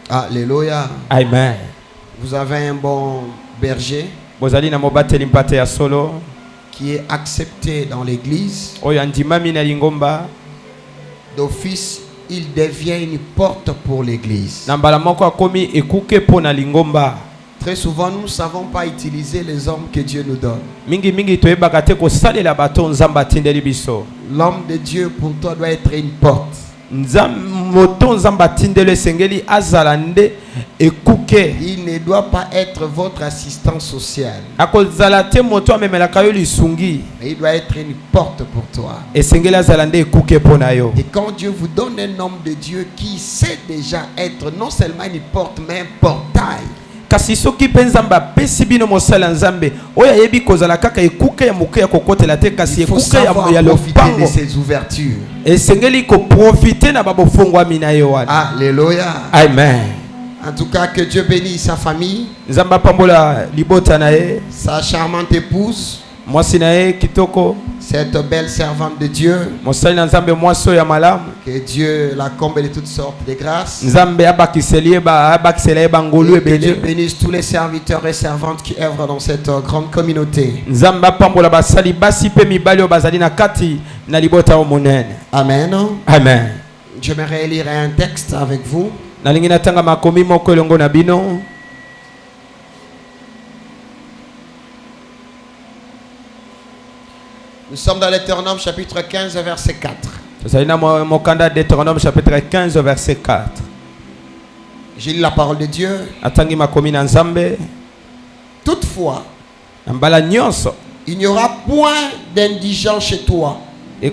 Alléluia. Amen. Vous avez un bon berger qui est accepté dans l'église. D'office, il devient une porte pour l'église. Très souvent, nous ne savons pas utiliser les hommes que Dieu nous donne. L'homme de Dieu pour toi doit être une porte. Il ne doit pas être votre assistant social. Il doit être une porte pour toi. Et quand Dieu vous donne un homme de Dieu qui sait déjà être non seulement une porte mais un portail, kasi soki penzamba pesi bino mosala nzambe oya yebi kozala kaka ekuke ya muke ya kokotela te kasi ekuke ya lopango de ces ouvertures. Esengeli ko profiter na babofongwa mina yo wana. Alléluia. Amen. En tout cas, que Dieu bénisse sa famille, nzamba pambola libota na ye, sa charmante épouse, mwasi na ye kitoko, cette belle servante de Dieu. Mosali na nzambe mwaso ya malamu. Que Dieu la comble de toutes sortes de grâces. Nzambe abakiseli ba abakiseli ba ngolu ebele. Que Dieu bénisse tous les serviteurs et servantes qui œuvrent dans cette grande communauté. Nzamba pambola basali basi pe mibali bazali na kati na libota o monene. Amen. Amen. J'aimerais lire un texte avec vous. Nalingi natanga makomi moko elongo na bino. Nous sommes dans Deutéronome chapitre 15 verset 4. Deutéronome chapitre 15 verset 4. J'ai lu la parole de Dieu. Toutefois, il n'y aura point d'indigent chez toi. Non,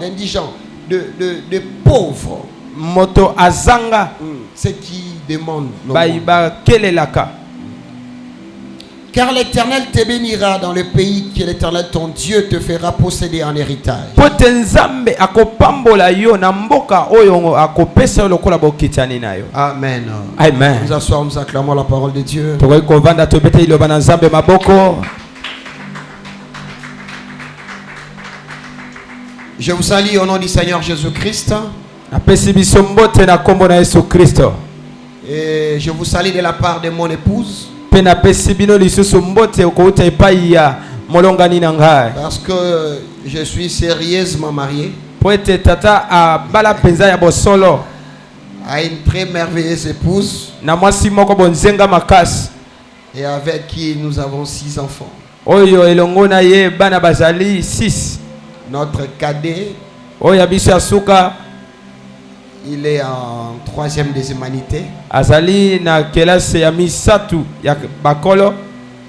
d'indigent, de pauvre. Moto azanga. Ce qui demande. Car l'Éternel te bénira dans le pays que l'Éternel ton Dieu te fera posséder en héritage. Amen. Amen. Nous asseoir, nous acclamons la parole de Dieu. Je vous salue au nom du Seigneur Jésus-Christ. Et je vous salue de la part de mon épouse. Parce que je suis sérieusement marié à une très merveilleuse épouse et avec qui nous avons 6 enfants. Notre cadet, il est en 3e des humanités.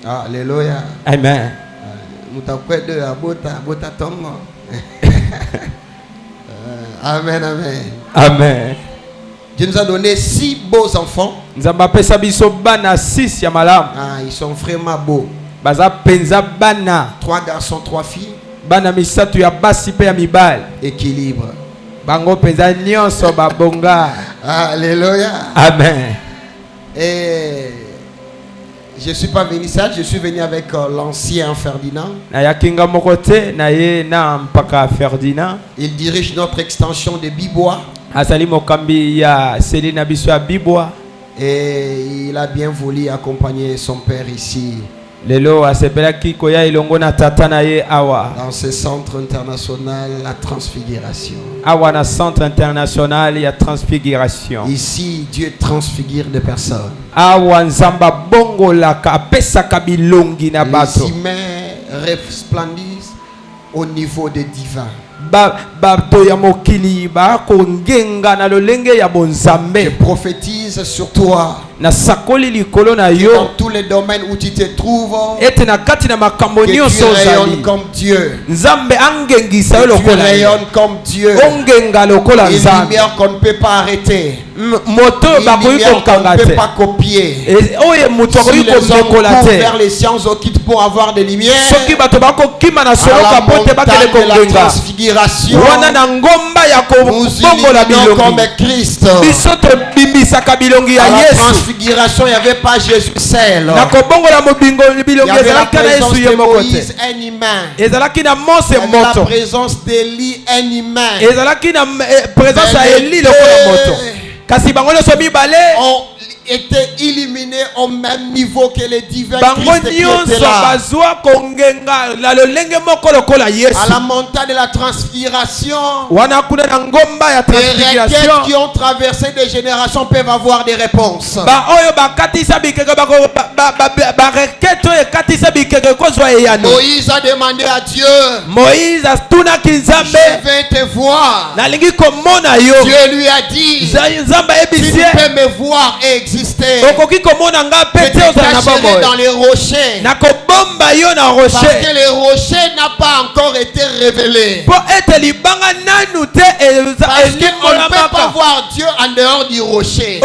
Alléluia. Amen. Amen, amen. Amen. Dieu nous a donné 6 beaux enfants. Ils sont vraiment beaux. 3 garçons, 3 filles. Équilibre. Alléluia. Amen. Et je ne suis pas venu seul, je suis venu avec l'ancien Ferdinand. Il dirige notre extension de Bibois. Et il a bien voulu accompagner son père ici. Dans ce centre international, la transfiguration. Ici, Dieu transfigure des personnes. Les humains resplendissent au niveau des divins. Je prophétise sur toi. Dans tous les domaines où tu te trouves, que tu rayonnes comme Dieu. Que tu rayonnes comme Dieu. Une lumière qu'on ne peut pas arrêter. Une lumière qu'on ne peut pas copier. Si les hommes courent vers les sciences occultes pour avoir des lumières, à la montagne de la transfiguration, nous illuminons comme Christ. À la transfiguration, il n'y avait pas Jésus seul. Il y avait la présence de Moïse, un humain. Il y avait la présence d'Élie, un humain. On était éliminés au même niveau que les divins Christ qui étaient là. À la montagne de la transfiguration, les requêtes qui ont traversé des générations peuvent avoir des réponses. Moïse a demandé à Dieu, je vais te voir. Dieu lui a dit, tu peux me voir et exister. Je te cacherai dans les rochers. Parce que les rochers n'ont pas encore été révélés. Parce qu'on ne peut pas voir Dieu en dehors du rocher.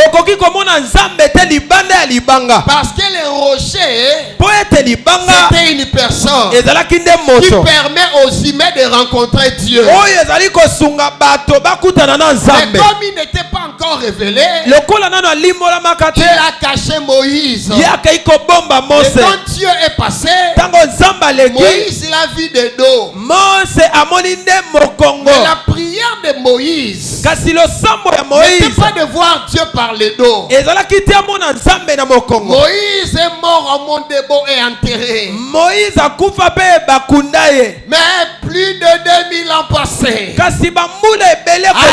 Parce que les rochers, c'était une personne qui permet aux humains de rencontrer Dieu. Mais comme il n'était pas encore révélé, il a caché Moïse. Et quand Dieu est passé, Moïse il a vu de dos. Mais la prière de Moïse n'était pas de voir Dieu par le dos. Moïse est mort au mont Nebo et enterré. Mais plus de 2000 ans passés, à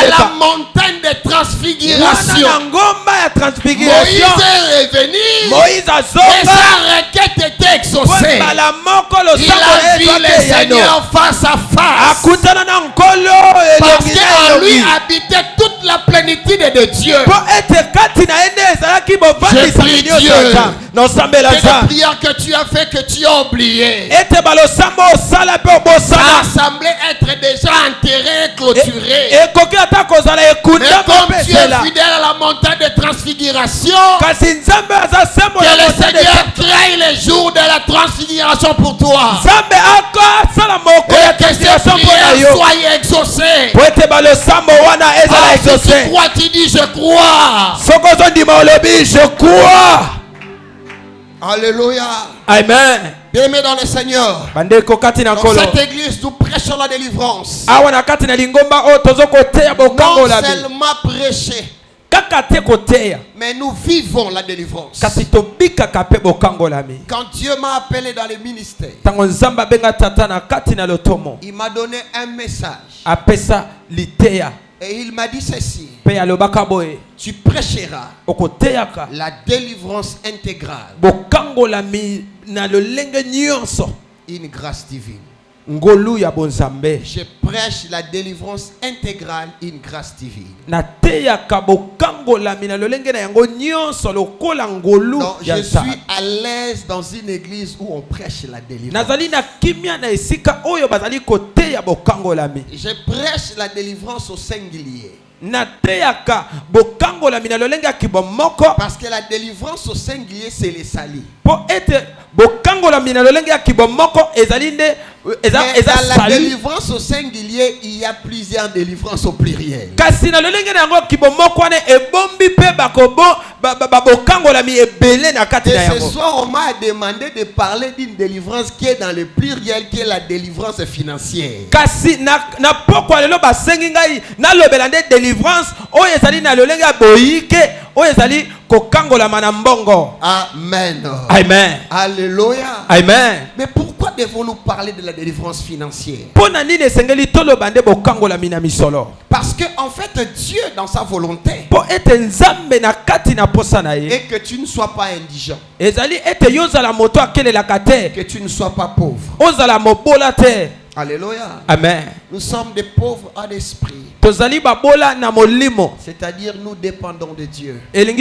la montagne de transfiguration, Moïs est revenu et sa requête était exaucée. Il a vu le Seigneur face à face. Parce qu'en lui habitait toute la plénitude de Dieu. Je prie Dieu que les prières que tu as fait, que tu as oubliées, ça semblait être déjà enterré et clôturé. Mais comme tu es fidèle à la montagne de transfiguration, que le Seigneur crée les jours de la transfiguration pour toi. Et que ces prières soient exaucées. Si tu crois, tu dis je crois. Je crois. Alléluia. Amen. Bien-aimés dans le Seigneur, dans cette église nous prêchons la délivrance. Non seulement prêcher, mais nous vivons la délivrance. Quand Dieu m'a appelé dans le ministère, il m'a donné un message. Et il m'a dit ceci: tu prêcheras la délivrance intégrale, une grâce divine. Je prêche la délivrance intégrale, une grâce divine. Donc, je suis à l'aise dans une église où on prêche la délivrance. Je prêche la délivrance au singulier. Parce que la délivrance au singulier, c'est les salis. Mais dans la délivrance au singulier, il y a plusieurs délivrances au pluriel. Que ce soir, on m'a demandé de parler d'une délivrance qui est dans le pluriel, qui est la délivrance financière. Amen. Amen. Alléluia. Amen. Mais pourquoi devons-nous parler de la délivrance financière? Parce que en fait Dieu dans sa volonté et que tu ne sois pas indigent, que tu ne sois pas pauvre. Alléluia. Amen. Nous sommes des pauvres en esprit. C'est-à-dire nous dépendons de Dieu. Devant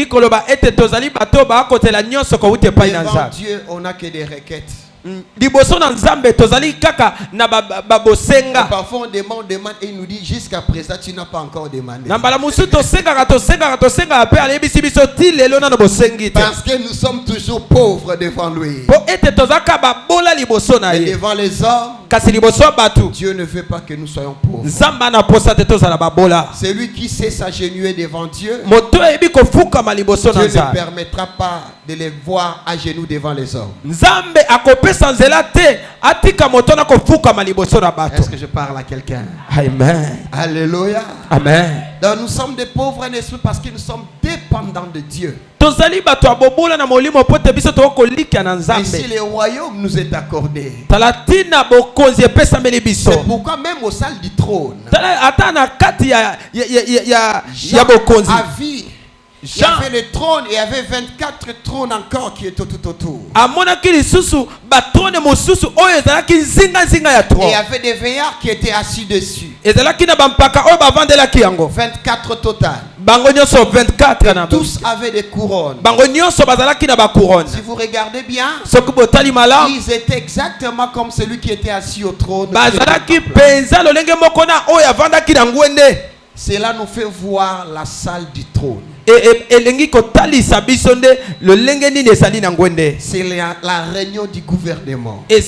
Dieu, on n'a que des requêtes. liboso na nzambe tozali kaka na babosenga. Parfois on demande et il nous dit jusqu'à présent tu n'as pas encore demandé. Na mbala musu tosenga pe alebisi biso ti lelo na bosengi te. Parce que nous sommes toujours pauvres devant lui. Po ete tozaka babola liboso na ye. Et devant les hommes, kasi liboso batu Dieu ne veut pas que nous soyons pauvres. Nzamba na posa te tozala babola. Celui qui sait s'agenouiller devant Dieu, moto ebi kofuka liboso na Dieu ne permettra pas de les voir à genoux devant les hommes. Nzambe akopesa nzela te atika moto na kofuka liboso na bato. Est-ce que je parle à quelqu'un? Amen. Alléluia. Amen. Donc nous sommes des pauvres en esprit parce que nous sommes dépendants de Dieu. Tozali bato abobola na molimo pote biso to kolika na Nzambe. Et si le royaume nous est accordé, talatina bokonzi epesa meli biso. C'est pourquoi même au salle du trône, ata na kati ya bokonzi à vie, il y avait le trône et il y avait 24 trônes encore qui étaient tout autour. Et il y avait des veillards qui étaient assis dessus. 24 total. Et tous avaient des couronnes. Si vous regardez bien, ils étaient exactement comme celui qui était assis au trône. Cela nous fait voir la salle du trône. C'est la réunion du gouvernement. Ce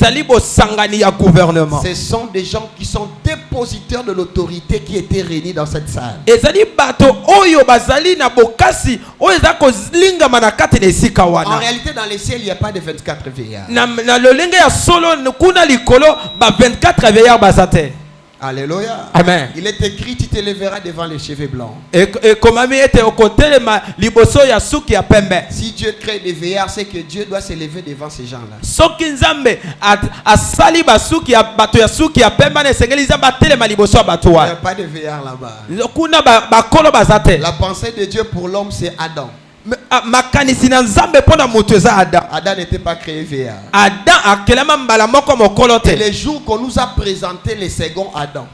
sont des gens qui sont dépositaires de l'autorité qui étaient réunis dans cette salle. En réalité, dans les ciels, il n'y a pas de 24 veillards. Alléluia. Amen. Il est écrit, tu te lèveras devant les cheveux blancs. Si Dieu crée des veillards, c'est que Dieu doit se lever devant ces gens-là. Il n'y a pas de veillards là-bas. La pensée de Dieu pour l'homme, c'est Adam. Adam n'était pas créé veillard. Et les jours qu'on nous a présenté les seconds Adam,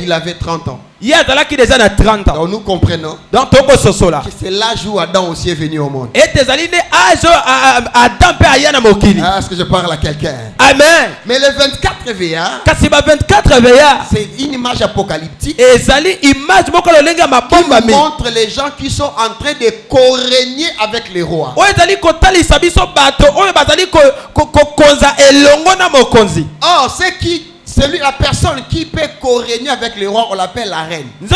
il avait 30 ans. Donc nous comprenons que c'est l'âge où Adam aussi est venu au monde. Est-ce que je parle à quelqu'un? Amen. Mais les 24 veillards, c'est une image apocalyptique. Il montre les gens qui sont en train de co-régner avec les rois. Or, la personne qui peut co-régner avec les rois, on l'appelle la reine. Et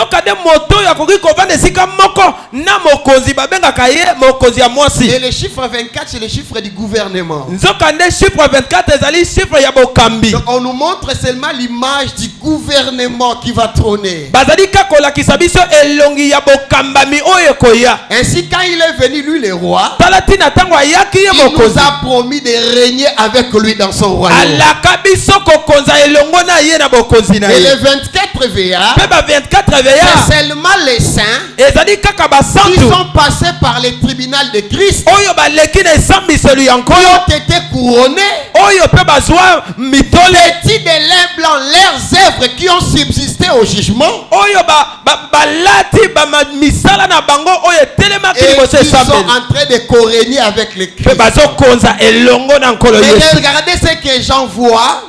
le chiffre 24, c'est le chiffre du gouvernement. Donc on nous montre seulement l'image du gouvernement qui va trôner. Ainsi, quand il est venu, lui, le roi, il nous a promis de régner avec lui dans son royaume. Et les 24 veillards, c'est seulement les saints qui sont passés par le tribunal de Christ, qui ont été couronnés, vêtus de lin blanc, leurs œuvres qui ont subsisté au jugement, et ils sont en train de co-régner avec le Christ. Mais regardez ce que j'en vois.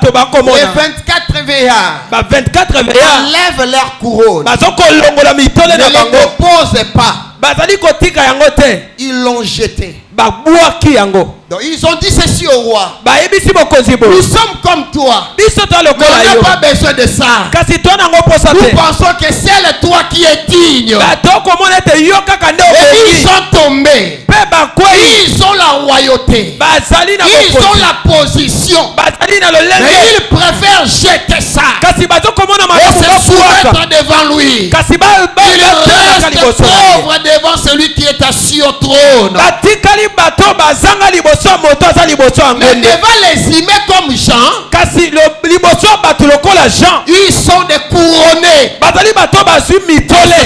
Les 24 veillards enlèvent leur couronne. Ne les déposent pas. Ils l'ont jeté. Donc ils ont dit ceci au roi. Nous sommes comme toi. Mais on n'a pas besoin de ça. Nous pensons que c'est toi qui es digne. Et ils sont tombés. Ils ont la royauté. Ils ont la position. Mais ils préfèrent jeter ça et se soumettre devant lui. Ils restent pauvres devant celui qui est assis au trône. Mais devant les humains comme Jean, ils sont des couronnés.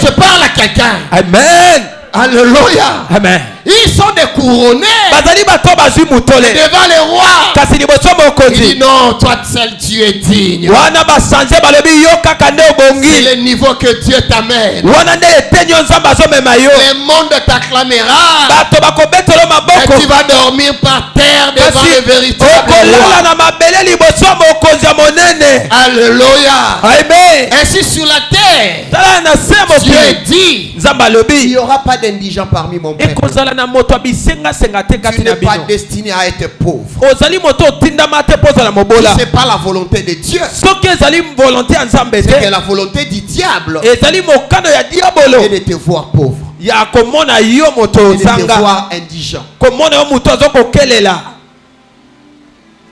Je parle à quelqu'un. Amen. Alléluia. Amen. Ils sont des couronnés. Devant les rois. Il dit non, toi seul tu es digne. C'est le niveau que Dieu t'amène. Le monde t'acclamera. Et tu vas dormir par terre devant le véritable roi. Alléluia. Amen. Ainsi sur la terre, Dieu dit, il n'y aura pas d'indigents parmi mon peuple. Tu n'es pas destiné à être pauvre. Ce n'est pas la volonté de Dieu. C'est que la volonté du diable est de te voir pauvre. Et de te voir indigent.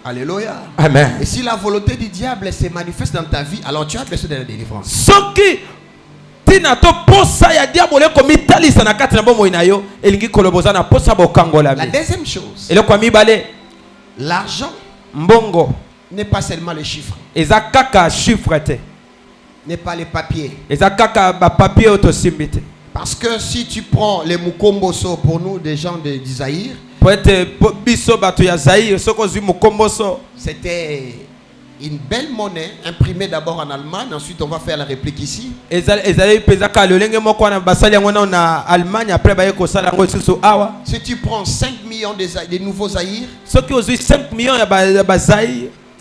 Alléluia. Amen. Et si la volonté du diable se manifeste dans ta vie, alors tu as besoin de la délivrance. La deuxième chose, l'argent n'est pas seulement les chiffres, n'est pas les papiers. Parce que si tu prends les mukomboso pour nous, des gens d'Isaïr, c'était une belle monnaie imprimée d'abord en Allemagne, ensuite on va faire la réplique ici. Si tu prends 5 millions de nouveaux Zaïr, ce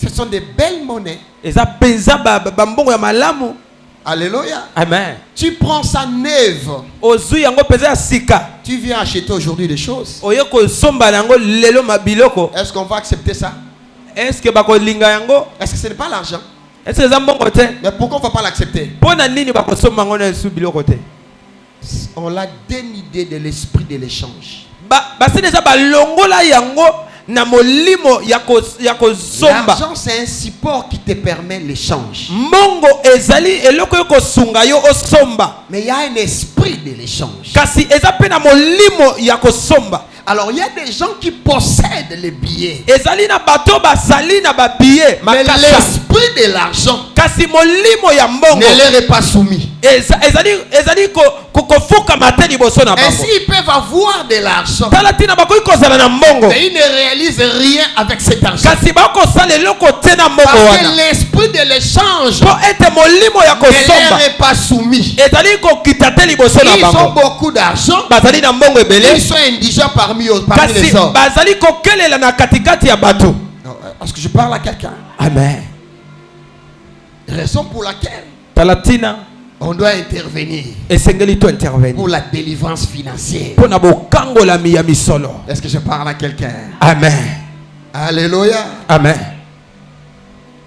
sont des belles monnaies. Alléluia. Amen. Tu prends ça neuve. Tu viens acheter aujourd'hui des choses. Est-ce qu'on va accepter ça? Est-ce que ce n'est pas l'argent? Mais pourquoi on ne va pas l'accepter? On a une idée de l'esprit de l'échange. L'argent, c'est un support qui te permet l'échange. Mais il y a un esprit de l'échange. Alors il y a des gens qui possèdent les billets. Mais l'esprit de l'argent ne leur est pas soumis. Et s'ils peuvent avoir de l'argent, mais ils ne réalisent rien avec cet argent. Parce que l'esprit de l'échange ne leur est pas soumis. Ils ont beaucoup d'argent. Ils sont indigents parmi les hommes. Est-ce que je parle à quelqu'un? Amen. Raison pour laquelle on doit intervenir pour la délivrance financière. Est-ce que je parle à quelqu'un? Amen. Alléluia. Amen.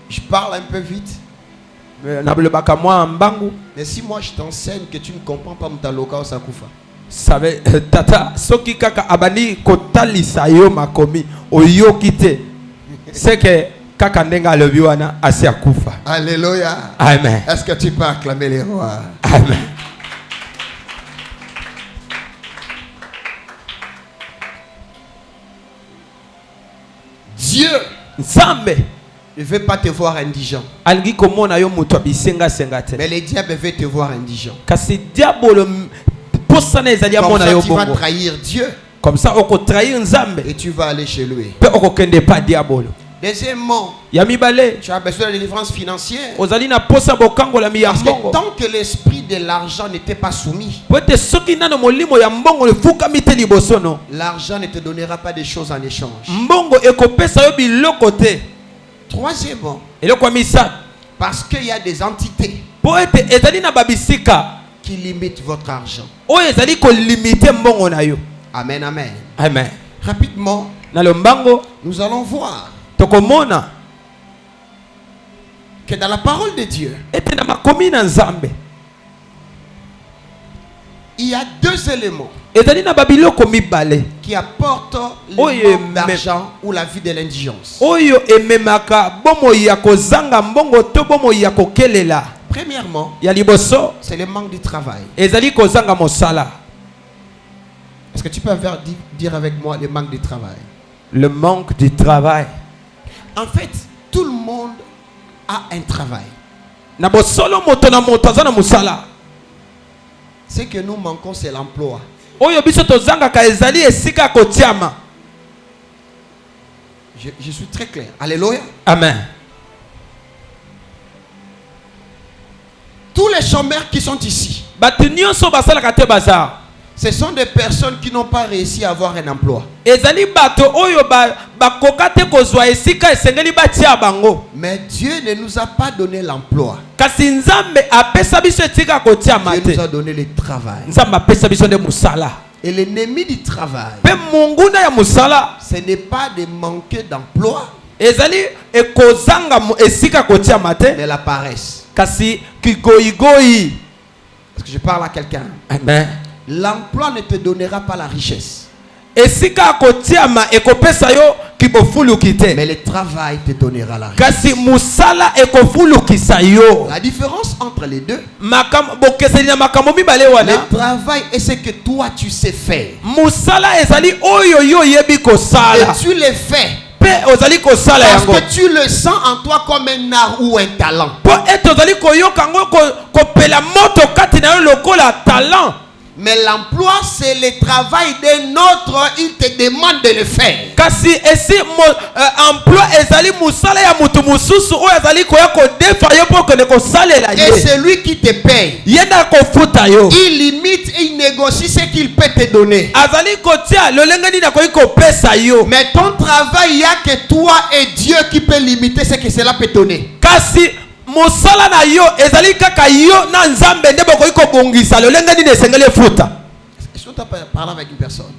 Je parle un peu vite. Mais si moi je t'enseigne que tu ne comprends pas Mutaloka ou Sakufa, tata soki kaka abani kotalisa yo makomi oyokite c'est que kaka ndenga lobi wana asi akufa. Alléluia. Amen. Est-ce que tu peux acclamer les rois? Amen. Dieu Nzambe ne veut pas te voir indigent. Mais le diable veut te voir indigent. Comme ça, tu vas trahir Dieu. Comme ça, on peut trahir Nzambe. Et tu vas aller chez lui. Deuxièmement, tu as besoin de délivrance financière. Parce que tant que l'esprit de l'argent n'était pas soumis, l'argent ne te donnera pas des choses en échange. Troisièmement, parce qu'il y a des entités qui limitent votre argent. Amen, amen. Amen. Rapidement, nous allons voir que dans la parole de Dieu, il y a deux éléments qui apportent le manque d'argent ou la vie de l'indigence. Premièrement, c'est le manque du travail. Est-ce que tu peux dire avec moi le manque du travail? Le manque du travail. En fait, tout le monde a un travail. Ce que nous manquons, c'est l'emploi. Je suis très clair. Alléluia. Amen. Tous les chômeurs qui sont ici, Ce sont des personnes qui n'ont pas réussi à avoir un emploi. Mais Dieu ne nous a pas donné l'emploi. Dieu nous a donné le travail. Et l'ennemi du travail, ce n'est pas de manquer d'emploi, mais la paresse. Parce que je parle à quelqu'un. Amen. L'emploi ne te donnera pas la richesse. Mais le travail te donnera la richesse. La différence entre les deux, le travail est ce que toi tu sais faire. Et tu le fais parce que tu le sens en toi comme un art ou un talent. Mais l'emploi, c'est le travail d'un autre. Il te demande de le faire. Et c'est lui qui te paye. Il limite et il négocie ce qu'il peut te donner. Mais ton travail, il n'y a que toi et Dieu qui peut limiter ce que cela peut donner. Mosala na yo ezali kaka yo na nzambe nde bokoki kobongisa lolenge nini esengeli efuta. Est-ce que tu as parlé avec une personne?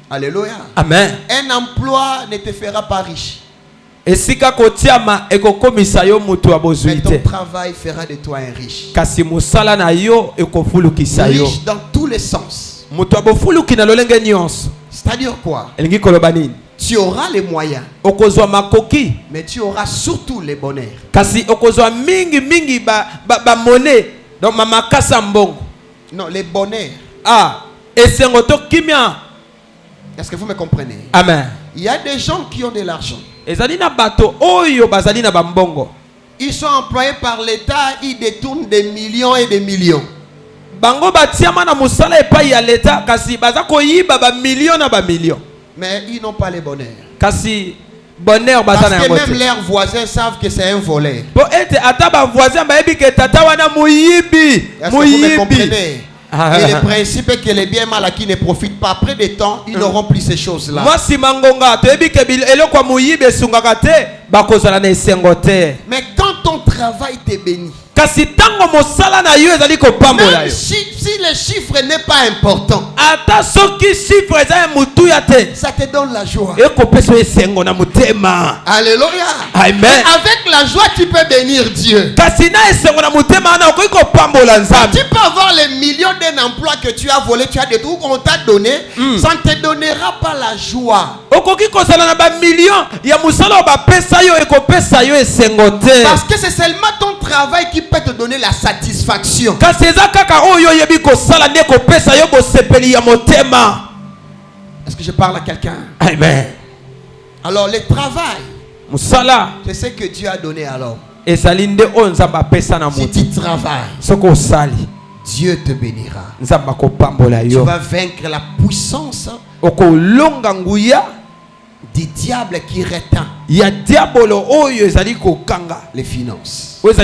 Alléluia. Amen. Un emploi ne te fera pas riche. Esika kotiama ekokomisa yo mutu abozui te. Mais ton travail fera de toi un riche. Kasi mosala na yo ekofulukisa yo. Riche dans tous les sens. Mutu abofuluki na lolenge nyonso. C'est-à-dire quoi? Elingi koloba nini? Tu auras les moyens, mais tu auras surtout les bonheurs. Kasi okozwa mingi ba monnaie donc mama kasa mbongo. Non, les bonheurs. Ah, esengoto kimia. Est-ce que vous me comprenez? Amen. Il y a des gens qui ont de l'argent. Ezali na bato oyo bazali na bambongo. Ils sont employés par l'État, ils détournent des millions et des millions. Bango batiama na musala epai ya l'État kasi bazako yiba ba millions na ba millions. Mais ils n'ont pas les bonheurs. Parce que même leurs voisins savent que c'est un voleur. Est-ce que vous me comprenez? Et le principe est que les biens mal acquis ne profitent pas. Après des temps, ils n'auront plus ces choses-là. Mais quand ton travail te bénit, même si le chiffre n'est pas important, ça te donne la joie. Alléluia. Amen. Avec la joie, tu peux bénir Dieu. Tu peux avoir les millions d'un emploi que tu as volé, tu as des trucs qu'on t'a donné, ça ne te donnera pas la joie. Parce que c'est seulement ton travail qui peut te donner la satisfaction. Est-ce que je parle à quelqu'un? Amen. Alors le travail, c'est ce que Dieu a donné à l'homme. Si tu travailles, Dieu te bénira. Tu vas vaincre la puissance du diable qui retient les finances. Comme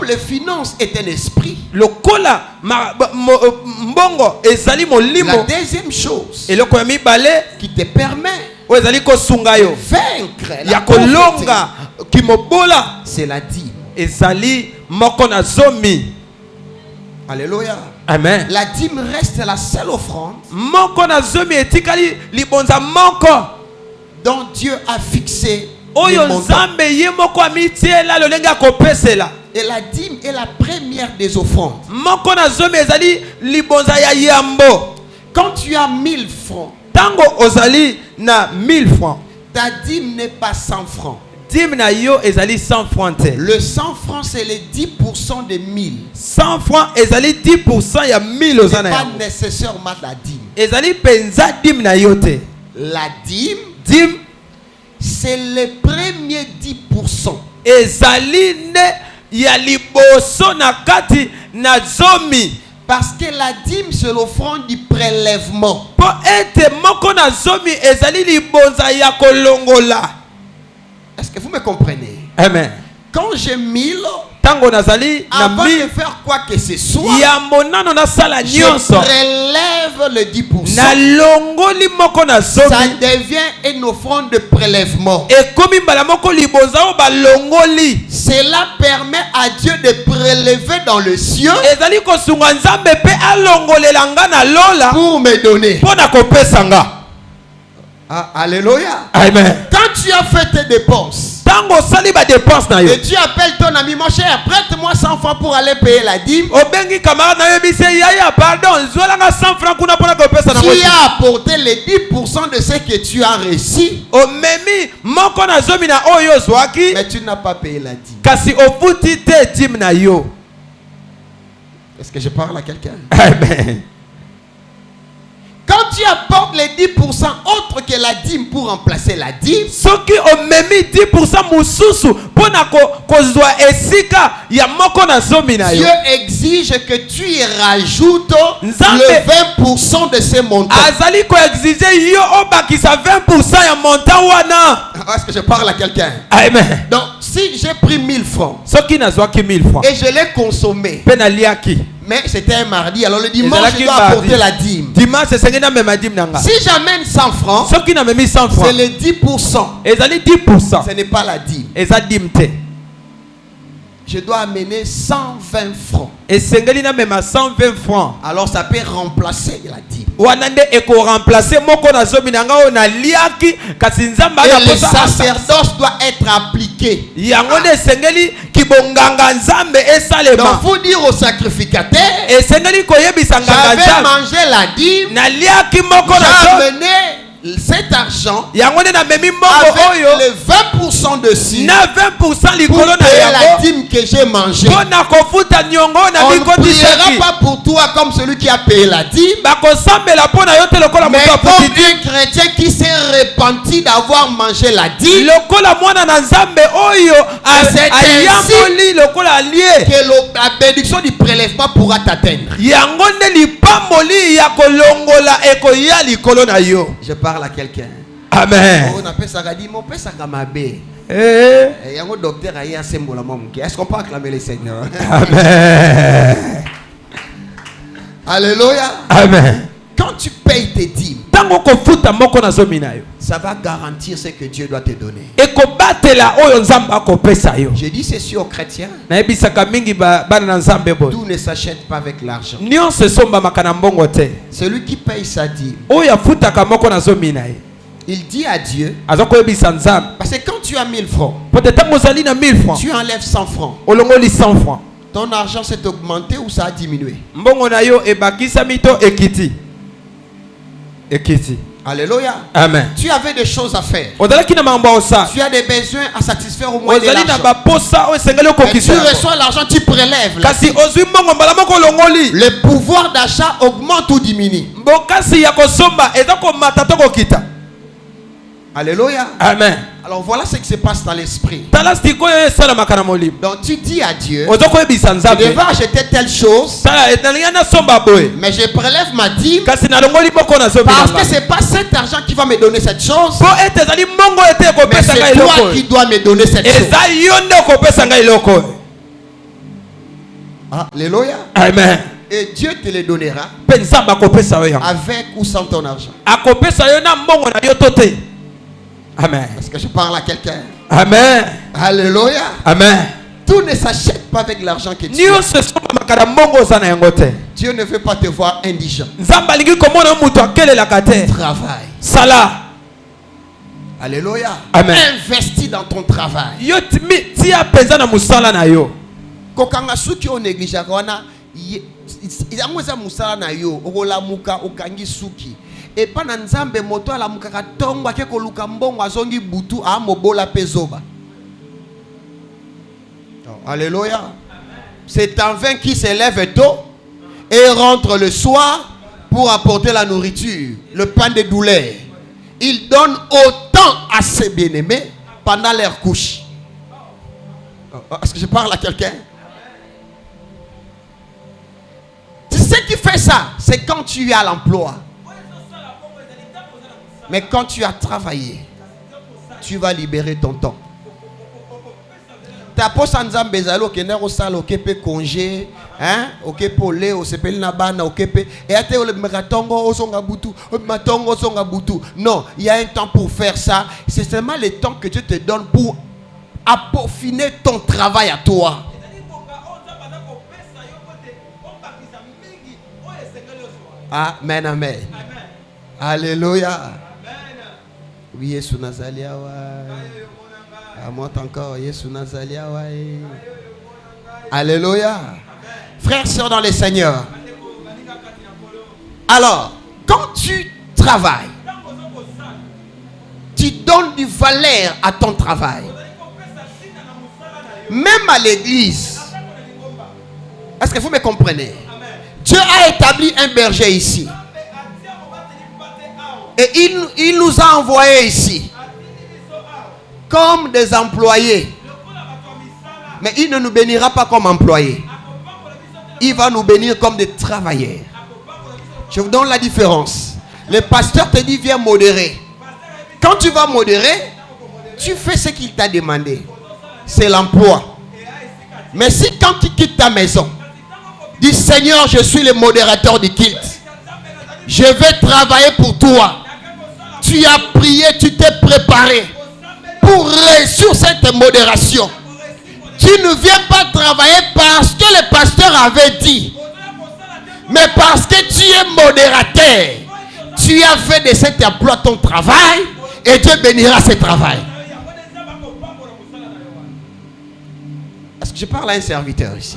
les finances est un esprit, la deuxième chose qui te permet de vaincre la pauvreté, c'est la dîme. Alléluia. Amen. La dîme reste la seule offrande dont Dieu a fixé le montant. Et la dîme est la première des offrandes. Quand tu as 1000 francs, ta dîme n'est pas 100 francs. Le 100 francs, c'est les 10% de 1000. 100 francs, 10% ya 1000 c'est pas nécessairement la dîme. La dîme, c'est le premier 10%. Parce que la dîme, c'est l'offrande du prélèvement. Est-ce que vous me comprenez? Amen. Quand j'ai 1000, Tango nazali avant de faire quoi que ce soit, je prélève le 10%. Ça devient une offrande de prélèvement. Cela permet à Dieu de prélever dans le ciel pour me donner. Ah, alléluia. Amen. Quand tu as fait tes dépenses, et tu appelles ton ami, mon cher, prête-moi 100 francs pour aller payer la dîme. Tu as apporté les 10% de ce que tu as reçu, mais tu n'as pas payé la dîme. Est-ce que je parle à quelqu'un? Amen. Quand tu apportes les 10% autres que la dîme pour remplacer la dîme, Dieu exige que tu y rajoutes le 20% de ces montants. Est-ce que je parle à quelqu'un? Amen. Donc, si j'ai pris 1000 francs et je l'ai consommé, mais c'était un mardi, alors le dimanche je dois apporter la dîme. Si j'amène 100 francs, c'est les 10%. Ce n'est pas la dîme. Je dois amener 120 francs. Alors ça peut remplacer la dîme. Et le sacerdoce doit être appliqué. Donc faut dire au sacrificateur, j'avais mangé la dîme, j'ai amené cet argent avec le 20% dessus pour payer la dîme que j'ai mangée. On ne priera pas pour toi comme celui qui a payé la dîme, mais comme un chrétien qui s'est repenti d'avoir mangé la dîme. C'est ainsi que la bénédiction du prélèvement pourra t'atteindre. Je parle à quelqu'un. Amen. Est-ce qu'on peut acclamer le Seigneur? Amen. Alléluia. Amen. Quand tu payes tes dîmes, ça va garantir ce que Dieu doit te donner. Je dis ceci aux chrétiens. Tout ne s'achète pas avec l'argent. Celui qui paye sa dîme, il dit à Dieu, parce que quand tu as 1000 francs, tu enlèves 100 francs. Ton argent s'est augmenté ou ça a diminué? Alléluia. Amen. Tu avais des choses à faire. Tu as des besoins à satisfaire au moins de l'argent. Et tu reçois l'argent, tu prélèves. Le pouvoir d'achat augmente ou diminue? Alléluia. Amen. Alors voilà ce qui se passe dans l'esprit. Donc tu dis à Dieu, je devais acheter telle chose, mais je prélève ma dîme parce que ce n'est pas cet argent qui va me donner cette chose, mais c'est toi qui dois me donner cette chose. Alléluia. Amen. Et Dieu te le donnera avec ou sans ton argent. Amen. Est-ce que je parle à quelqu'un? Amen. Alléluia. Amen. Tout ne s'achète pas avec l'argent que tu as. Dieu ne veut pas te voir indigent. Travail. Alléluia. Amen. Investis dans ton travail. Kokanga suki o néglige kona yangoza musala na yo okolamuka okangi suki. Et pas na nzambe moto ala mukaka tongo ake koluka mbongo azongi butu a mobola pezoba. Alléluia. C'est un vin qui se lève tôt et rentre le soir pour apporter la nourriture, le pain de douleur. Il donne autant à ses bien-aimés pendant leur couche. Est-ce que je parle à quelqu'un? Tu sais qui fait ça? C'est quand tu es à l'emploi. Mais quand tu as travaillé, tu vas libérer ton temps. ta posa nzambe ezalo kende ko sala okepe congé hein okepe olé osepeli na bana okepe et ate ole mekatongo osonga butu matongo osonga butu. Non, il y a un temps pour faire ça. C'est seulement le temps que Dieu te donne pour peaufiner ton travail à toi. Amen, amen. Alléluia. Oui, Yesu Nazalia wa. Moi encore, Yesu Nazalia wa. Alléluia. Frères, sœurs dans le Seigneur. Alors, quand tu travailles, tu donnes du valeur à ton travail. Même à l'église. Est-ce que vous me comprenez? Dieu a établi un berger ici. Et il nous a envoyés ici comme des employés. Mais il ne nous bénira pas comme employés. Il va nous bénir comme des travailleurs. Je vous donne la différence. Le pasteur te dit viens modérer. Quand tu vas modérer, tu fais ce qu'il t'a demandé. C'est l'emploi. Mais si quand tu quittes ta maison, dis Seigneur, je suis le modérateur du culte. Je vais travailler pour toi. Tu as prié, tu t'es préparé pour réussir cette modération. Tu ne viens pas travailler parce que le pasteur avait dit, mais parce que tu es modérateur. Tu as fait de cet emploi ton travail et Dieu bénira ce travail. Est-ce que je parle à un serviteur ici?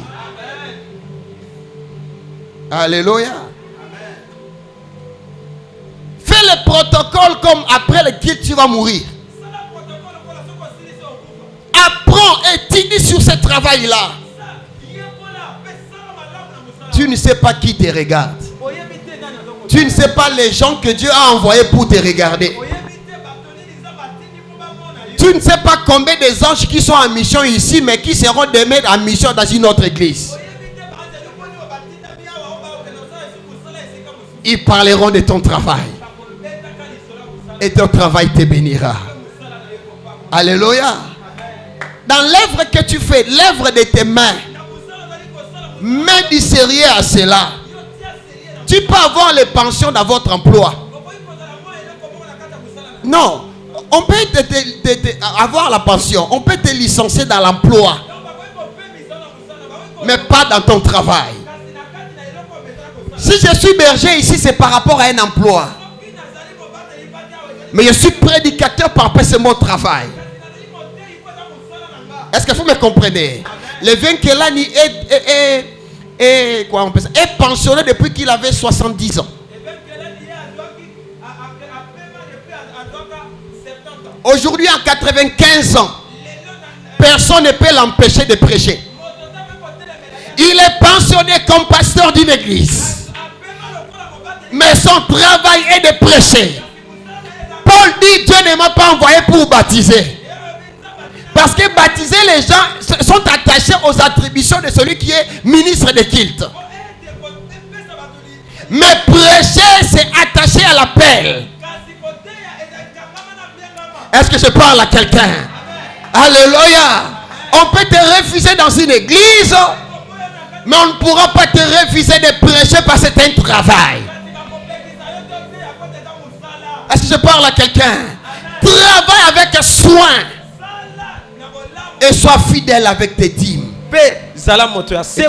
Alléluia. Fais le protocole comme après le culte tu vas mourir. Apprends, étudie sur ce travail-là. Tu ne sais pas qui te regarde. Tu ne sais pas les gens que Dieu a envoyés pour te regarder. Tu ne sais pas combien des anges qui sont en mission ici, mais qui seront demain en mission dans une autre église. Ils parleront de ton travail. Et ton travail te bénira. Alléluia. Dans l'œuvre que tu fais, l'œuvre de tes mains, mets du sérieux à cela. Tu peux avoir les pensions dans votre emploi. Non. On peut avoir la pension. On peut te licencier dans l'emploi. Mais pas dans ton travail. Si je suis berger ici, c'est par rapport à un emploi. Mais je suis prédicateur par rapport à mon travail. Est-ce que vous me comprenez? Le Venkelani est pensionné depuis qu'il avait 70 ans. Aujourd'hui, en 95 ans, personne ne peut l'empêcher de prêcher. Il est pensionné comme pasteur d'une église. Mais son travail est de prêcher. Paul dit, Dieu ne m'a pas envoyé pour baptiser. Parce que baptiser, les gens sont attachés aux attributions de celui qui est ministre de culte. Mais prêcher, c'est attaché à l'appel. Est-ce que je parle à quelqu'un? Alléluia. On peut te refuser dans une église, mais on ne pourra pas te refuser de prêcher parce que c'est un travail. Est-ce que je parle à quelqu'un? Travaille avec soin et sois fidèle avec tes dîmes. Et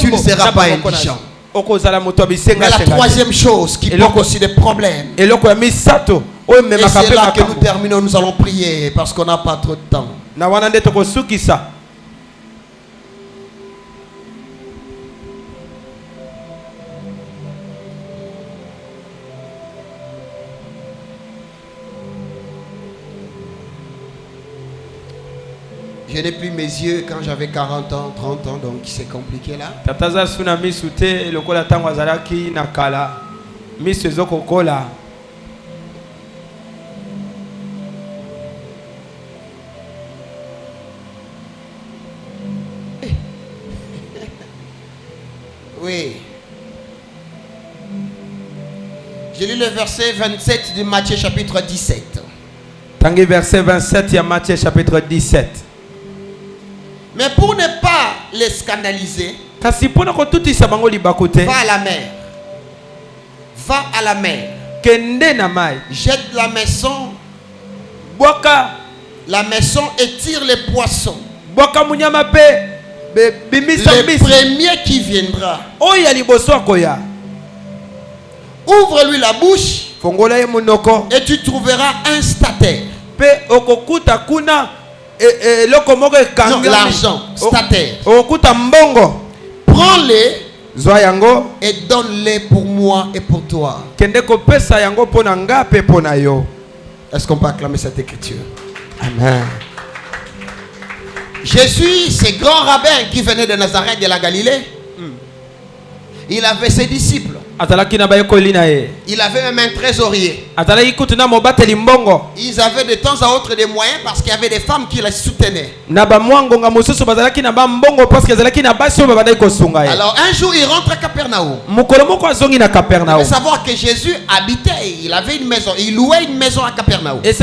tu ne seras pas indigent. Mais la troisième chose qui pose aussi des problèmes, et c'est là que nous terminons, nous allons prier parce qu'on n'a pas trop de temps. Je n'ai plus mes yeux quand j'avais 40 ans, 30 ans, donc c'est compliqué là. Oui. J'ai lu le verset 27 de Matthieu chapitre 17. Verset 27 de Matthieu chapitre 17. Mais pour ne pas les scandaliser, va à la mer. Va à la mer. Jette la maison. La maison et tire les poissons. Le premier qui viendra. Ouvre-lui la bouche. Et tu trouveras un stataire. Non, l'argent, stataire. Prends-les et donne-les pour moi et pour toi. Est-ce qu'on peut acclamer cette écriture? Amen. Jésus, ce grand rabbin qui venait de Nazareth de la Galilée, il avait ses disciples. Il avait même un trésorier. Ils avaient de temps à autre des moyens parce qu'il y avait des femmes qui les soutenaient. Alors un jour il rentre à Capernaum. Il faut savoir que Jésus habitait, il avait une maison, il louait une maison à Capernaum. Parce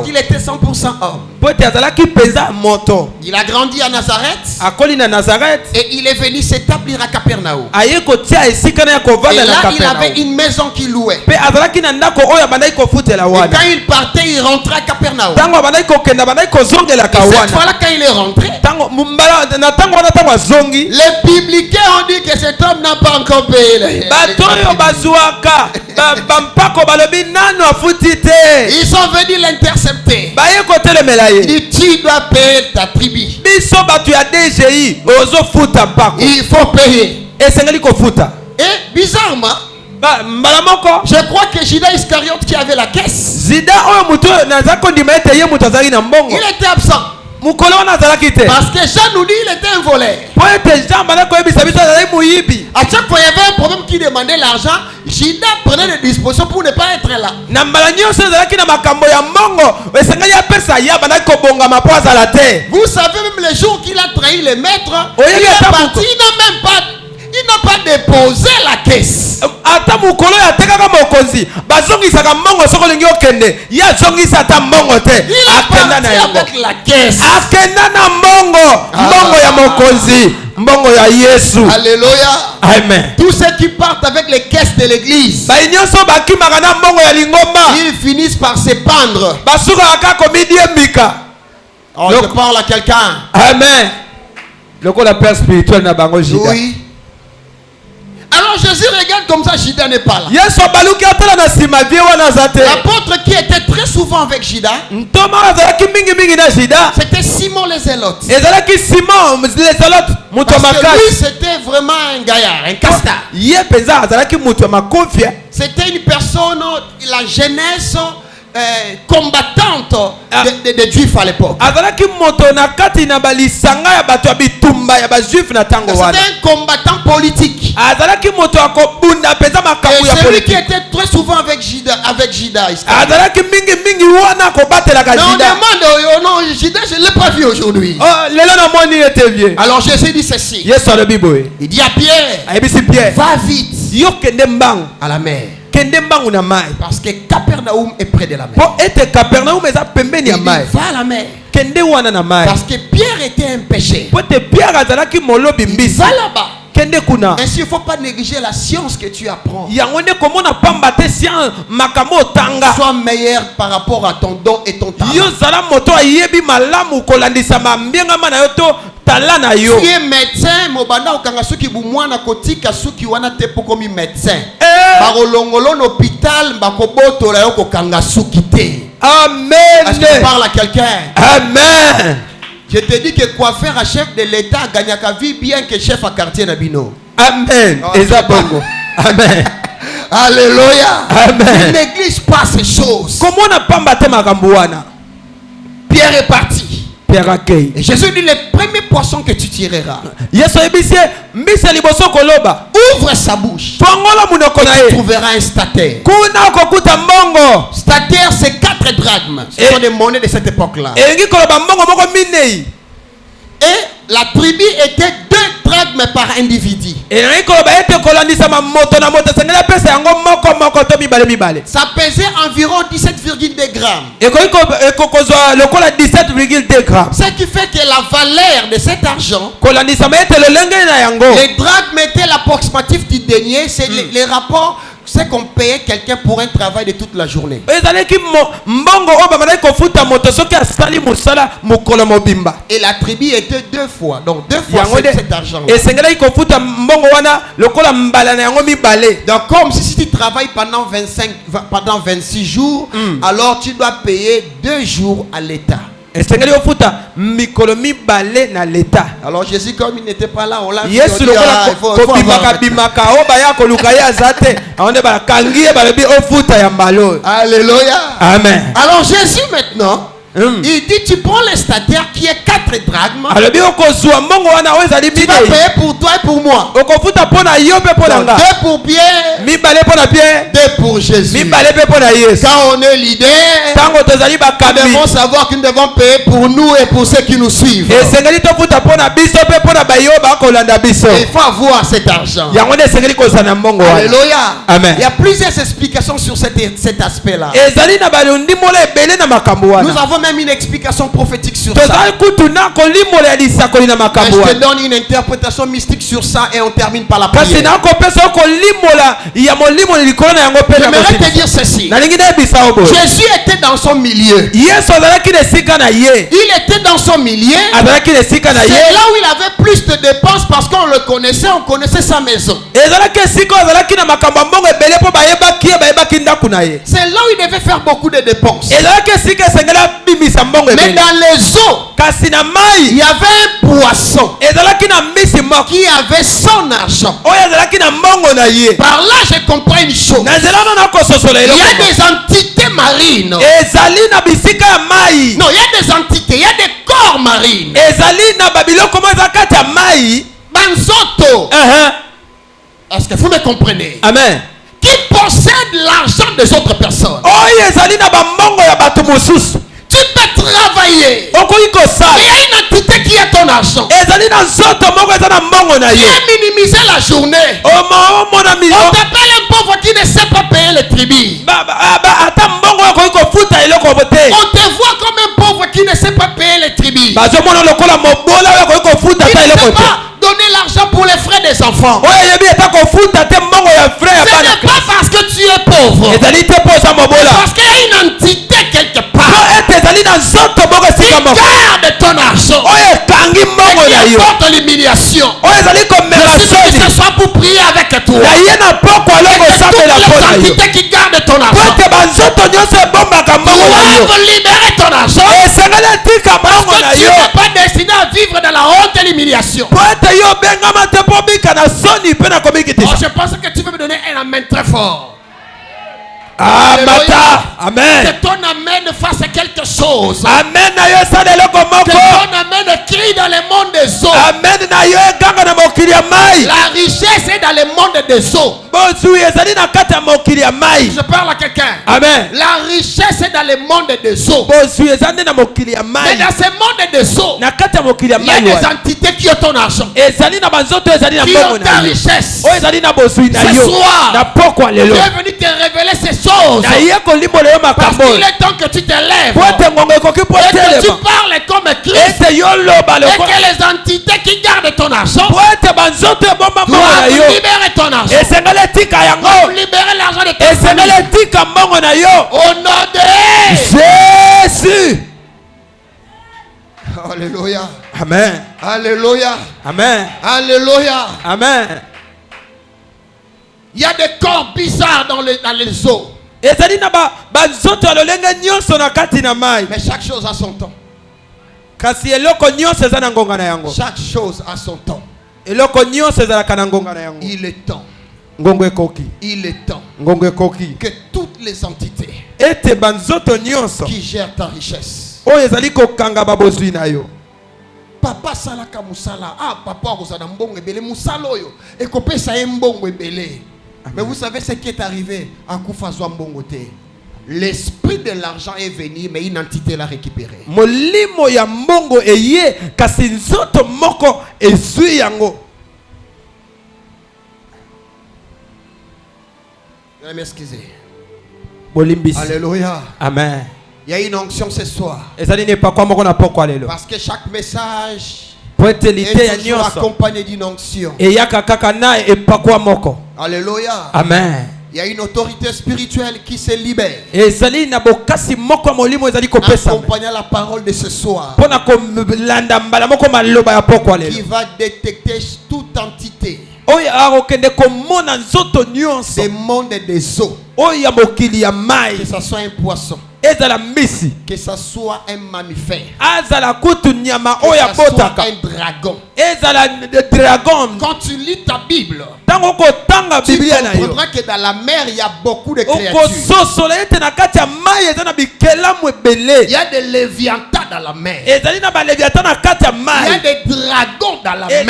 qu'il était 100% homme. Il a grandi à Nazareth. Et il est venu s'établir à Capernaum. Et là, il avait une maison qu'il louait. Et quand il partait, il rentrait à Capernaum. Et cette fois-là, quand il est rentré, les publicains ont dit que cet homme n'a pas encore payé. Ils sont venus l'intercepter. Il dit, tu dois payer ta tribu. Il faut payer. Et bizarrement, je crois que Judas Iscariote qui avait la caisse, il était absent. Parce que Jean nous dit qu'il était un voleur. À chaque fois il y avait un problème qui demandait l'argent, Judas prenait des dispositions pour ne pas être là. Vous savez, même les jours qu'il a trahi les maîtres, il est parti, il n'a pas déposé la caisse. Il est parti avec la caisse. Alléluia. Amen. Tous ceux qui partent avec les caisses de l'église, ils finissent par se pendre. Oh, je parle à quelqu'un. Amen. Le père spirituel n'a pas. Oui. Alors Jésus regarde comme ça, Judas n'est pas là. L'apôtre qui était très souvent avec Judas, c'était Simon les Zélotes. Parce que lui c'était vraiment un gaillard, un castard. C'était une personne, la jeunesse combattante des Juifs à l'époque. C'était un combattant politique. Et celui qui était très souvent avec Judas. Non, non, Judas, je ne l'ai pas vu aujourd'hui. Alors Jésus dit ceci. Il dit à Pierre, va vite à la mer. Parce que Capernaum est près de la mer. Il dit, va à la mer. Parce que Pierre était un péché. Il dit, va là-bas. Ainsi, il ne faut pas négliger la science que tu apprends. Sois meilleur par rapport à ton don et ton talent. Tu es médecin, mobanda okangasuki bumwana kotika suki wana tepo komi médecin. Barolongolo l'hôpital bakoboto la yoko kangasuki te. Amen. Est-ce que tu parles à quelqu'un? Amen. Je te dis que coiffeur à chef de l'État gagne à vie bien que chef à quartier Nabino. Amen. Amen. Alléluia. Amen. Ne néglige pas ces choses. Comment on n'a pas battu ma gambouana? Pierre est parti. Pierre accueille. Et Jésus dit, le premier poisson que tu tireras, ouvre sa bouche. Tu trouveras un stataire. Stataire, c'est 4 drachmes. Ce sont des monnaies de cette époque-là. Et la tribu était 2 drachmes par par individu. Ça pesait environ 17,2 grammes. Ce qui fait que la valeur de cet argent, les dragues mettaient l'approximatif du denier, c'est les rapports. C'est qu'on payait quelqu'un pour un travail de toute la journée. Et la tribu était 2 fois. Donc 2 fois cet argent. Donc comme si tu travailles pendant 26 jours, alors tu dois payer 2 jours à l'État. Alors Jésus, comme il n'était pas là, on l'a dit. Alléluia. Amen. Alors Jésus maintenant, il dit, tu prends le stadiaire qui est 4 drachmes. Tu vas payer pour toi et pour moi. 2 pour Pierre, 2 pour Jésus. Quand on est leader, nous devons savoir que nous devons payer pour nous et pour ceux qui nous suivent. Il faut avoir cet argent. Alléluia. Amen. Il y a plusieurs explications sur cet aspect-là. Nous avons même une explication prophétique sur ça. Mais je te donne une interprétation mystique sur ça et on termine par la prière. J'aimerais te dire ceci. Jésus était dans son milieu. Il était dans son milieu. C'est là où il avait plus de dépenses parce qu'on le connaissait, on connaissait sa maison. C'est là où il devait faire beaucoup de dépenses. Mais dans les eaux, il y avait un poisson qui avait son argent. Par là, je comprends une chose. Il y a des entités marines. Non, il y a des entités, il y a des corps marines. Banzoto. Est-ce que vous me comprenez? Amen. Qui possède l'argent des autres personnes. Tu peux travailler. Il y a une entité qui a ton argent. Tu as minimisé la journée. On t'appelle un pauvre qui ne sait pas payer les tribus. On te voit comme un pauvre qui ne sait pas payer les tribus. Il ne sait pas donner l'argent pour les frais des enfants. Ce n'est pas parce que tu es pauvre. Parce qu'il y a une entité quelque part qui garde ton argent et qui apporte l'humiliation. Je suis venu ce soir pour prier avec toi. Et toutes les entités qui gardent ton argent doivent libérer ton argent. Parce que tu n'es pas destiné à vivre dans la honte et l'humiliation. Oh, je pense que tu veux me donner un amen très fort. Amen. Que ton amen fasse quelque chose. Amen. Que ton amen crie dans le monde des eaux. Amen. La richesse est dans le monde des eaux. Je parle à quelqu'un. Amen. La richesse est dans le monde des eaux. Mais dans ce monde des eaux, il y a des entités qui ont ton argent, qui ont ta richesse. Ce soir, Dieu est venu te révéler ces choses. Parce qu'il est temps que tu te lèves et que tu parles comme Christ, et que les entités qui gardent ton argent doivent libérer ton argent, doivent libérer l'argent de ta famille. Au nom de Jésus. Alléluia. Amen. Alléluia. Amen. Alléluia. Amen. Il y a des corps bizarres dans les eaux. Mais chaque chose a son temps. Chaque chose a son temps. Il est temps. Il est temps que toutes les entités qui gèrent ta richesse, papa salaka musala, papa kozana mbongo ebele musala oyo ekopesa ye mbongo ebele. Mais vous savez ce qui est arrivé à Koufazwa Mbongote? L'esprit de l'argent est venu, mais une entité l'a récupéré. m'excuser. Bolimbis. Alléluia. Amen. Il y a une onction ce soir. Parce que chaque message est toujours accompagné d'une onction. Alléluia. Amen. Il y a une autorité spirituelle qui se libère. Accompagnant la parole de ce soir. Qui va détecter toute entité. Des mondes et des eaux. Que ce soit un poisson. Que ce soit un mammifère. Que ce soit un dragon. Quand tu lis ta Bible, tu comprendras que dans la mer il y a beaucoup de créatures. Il y a des léviathans dans la mer. Il y a des dragons dans la mer.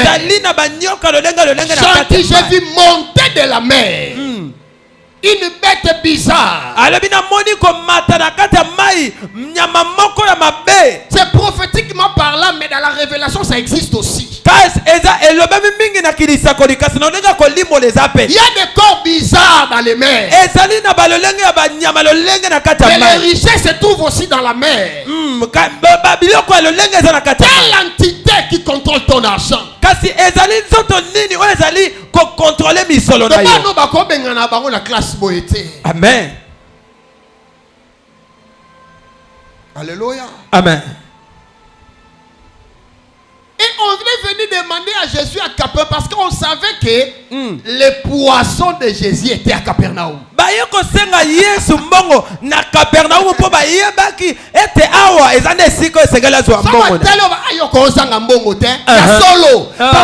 Chaque qui j'ai vu monter de la mer. Une bête bizarre. C'est prophétiquement parlant, mais dans la révélation ça existe aussi. Il y a des corps bizarres dans les mers. Et les richesses se trouvent aussi dans la mer. Quelle entité qui contrôle ton argent? Amen. Alléluia. Amen. Et on venait venir demander à Jésus à Capernaum parce qu'on savait que les poissons de Jésus étaient à Capernaum. Parce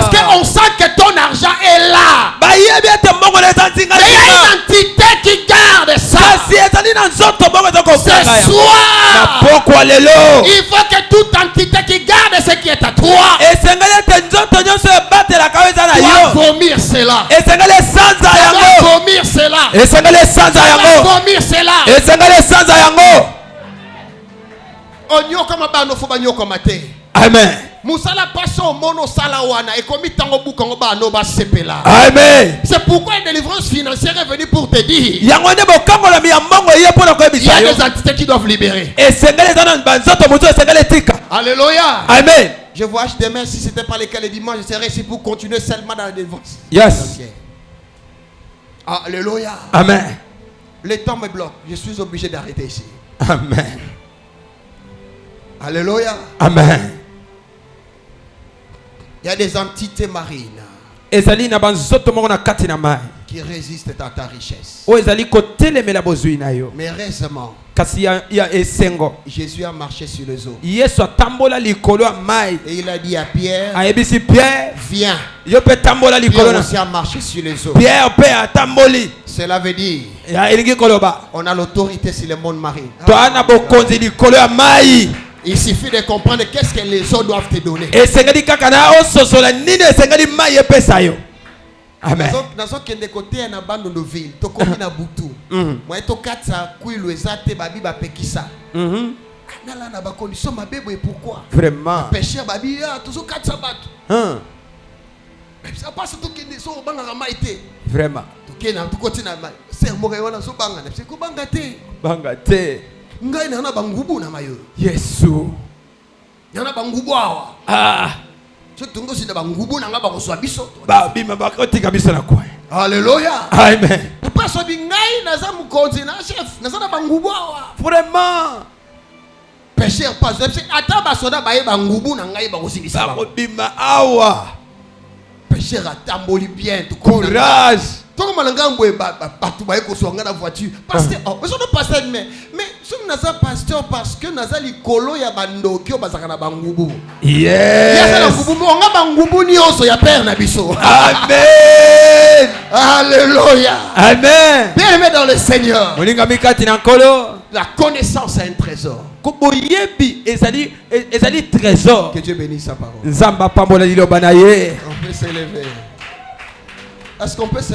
qu'on sent que ton argent est là. Mais il y a une entité qui garde ça. Ce soir, il faut que toute entité qui garde ce qui est à toi doit vomir cela. Vomir cela. Vomir cela. Amen. Amen. C'est pourquoi une délivrance financière est venue pour te dire. Il y a des entités qui doivent libérer. Alléluia. Amen. Je vois demain, si c'était pas le cas le dimanche, je serai ici pour continuer seulement dans la délivrance. Yes. Alléluia. Amen. Le temps me bloque. Je suis obligé d'arrêter ici. Amen. Alléluia. Amen. Il y a des entités marines qui résistent à ta richesse. Mais récemment, Jésus a marché sur les eaux. Et il a dit à Pierre, viens. Pierre aussi a marché sur les eaux. Cela veut dire on a l'autorité sur le monde marin. Il suffit de comprendre qu'est-ce que les eaux doivent te donner. Amen. Nazo kende côté na bando de ville, to komi na butu. Moi to katsa kuilu ezate babi ba pekisa. Nala na ba condition mabebo et pourquoi? Vraiment. Pécheur babi ah toujours katsa batu. Mais ça passe to kende so banga maité. Vraiment. To kena to côté na ser mo wana so banga na ko banga te. Banga te. Ngai na bangubu na mayo. Yesu. Yana bangubu awa. Alléluia. Amen. Vraiment. Pécheur pas. Pécheur atamboli bien. Courage. Parce que mais si nous sommes pasteur parce que nous avons les colos ya bando qui ont bazakana bangubu. Yes. Amen. Alléluia. Amen. Bien-aimé dans le Seigneur. La connaissance est un trésor. Que Dieu bénisse sa parole. On peut s'élever. Est-ce qu'on peut s'élever?